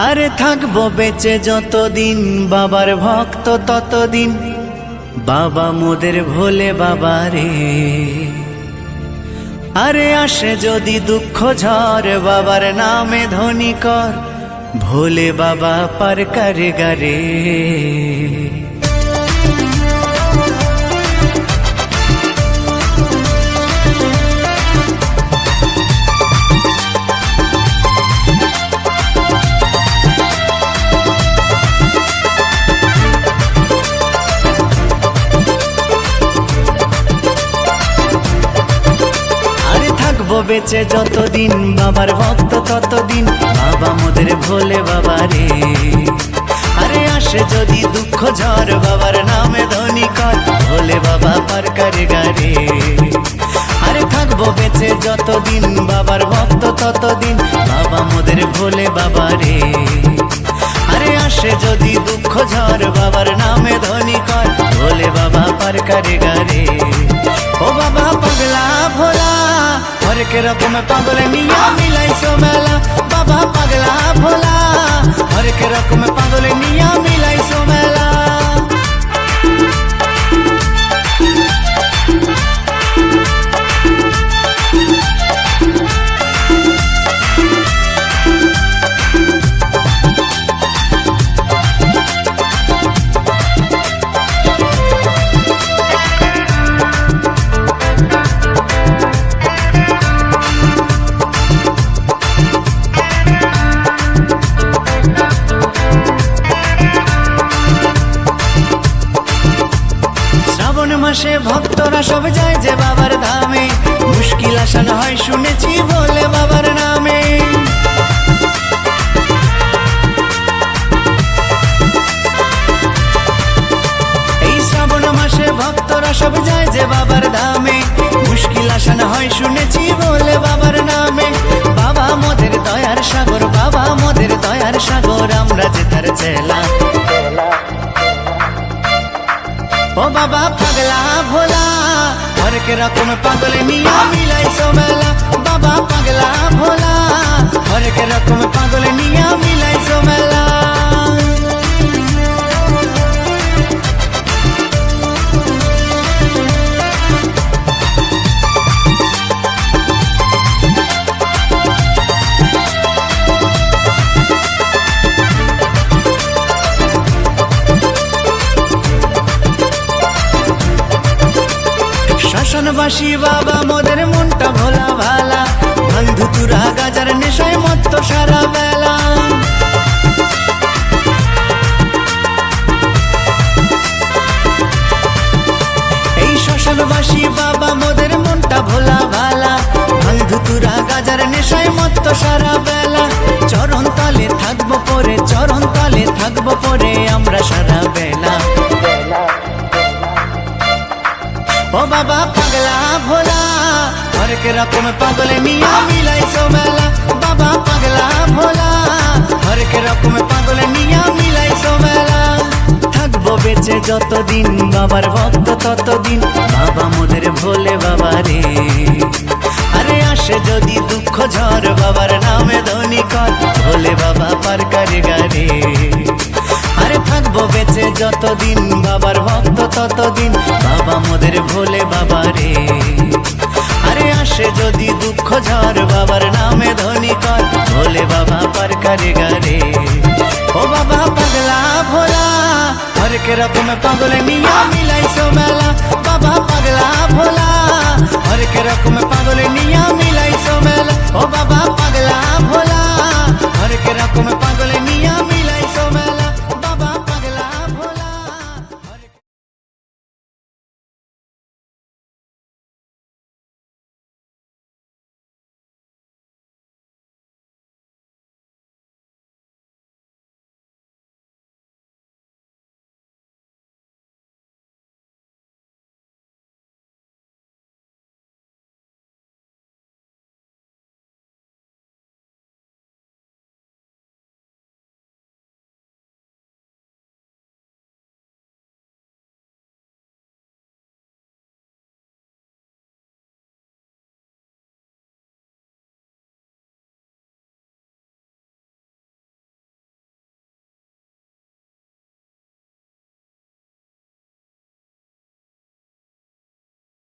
আরে থাকবো বেঁচে যতদিন বাবার ভক্ত ততদিন, বাবা মোদের ভোলে বাবা রে। আরে আসে যদি দুঃখ ঝড় বাবার নামে ধ্বনি কর, ভোলে বাবা পার করে গারে। বেঁচে যতদিন বাবার ভক্ত ততদিন, বাবা মোদের ভোলে বাবা রে। আরে আসে যদি দুঃখ ঝড় বাবার নামে ধ্বনি কর, ভোলে বাবা পার করে গারে। আরে থাকবো বেঁচে যতদিন বাবার ভক্ত ততদিন, বাবা মোদের ভোলে বাবা রে। আরে আসে যদি দুঃখ ঝড় বাবার নামে ধ্বনি কর, ভোলে বাবা পার করে গারে। ও বাবা পাগলা ভোলা হরেক রকম পাগল নিয়া মিলাইছো মেলা, বাবা পাগলা ভোলা হরেক রকম পাগল নিয়া মিলাইছো মেলা। মাসে ভক্তরা সব যায় যে বাবার ধামে, মুশকিল আসান হয় শুনেছি বলে বাবার নামে। এই শ্রাবণ মাসে ভক্তরা সব যায় যে বাবার ধামে, মুশকিল আসান হয় শুনেছি বলে বাবার নামে। বাবা মোদের দয়ার সাগর, বাবা মোদের দয়ার সাগর, আমরা যে তার চেলা। ও বাবা পাগলা ভোলা হরেক রকম পাগল নিয়া মিলাইছো মেলা, বাবা পাগলা ভোলা হরেক রকম পাগল নিয়া মিলাইছো মেলা। শ্মশানবাসী বাবা মোদের মনটা ভোলা ভালা, বন্ধু তুরা গাজার নেশায় মত্ত সারা বেলা। এই শ্মশানবাসী বাবা মোদের মনটা ভোলা ভালা, বন্ধু তুরা গাজার নেশায় মত্ত সারা বেলা। চরণ তলে থাকবো পরে, চরণ তলে থাকবো পরে আমরা সারা বেলা। ও বাবা পাগলা ভোলা হরেক রকম পাগল নিয়া মিলাইছো মেলা, বাবা পাগলা ভোলা হরেক রকম পাগল নিয়া মিলাইছো মেলা। থাকবো বেঁচে যতদিন বাবার ভক্ত ততদিন, বাবা মোদের ভোলে বাবা রে। আরে আসে যদি দুঃখ ঝড় বাবার নামে ধ্বনি কর, ভোলে বাবা পার করে গারে। আরে থাকবো বেঁচে যতদিন বাবার ভক্ত ততদিন, বাবা মোদের ভোলে বাবা রে। আরে আসে যদি দুঃখ ঝড় বাবার নামে ধ্বনি কর, ভোলে বাবা পার করে গারে। ও বাবা পাগলা ভোলা হরেক রকম পাগল নিয়া মিলাইছো মেলা, বাবা পাগলা ভোলা হরেক রকম পাগল নিয়া মিলাইছো মেলা। ও বাবা পাগলা ভোলা হরেক রকম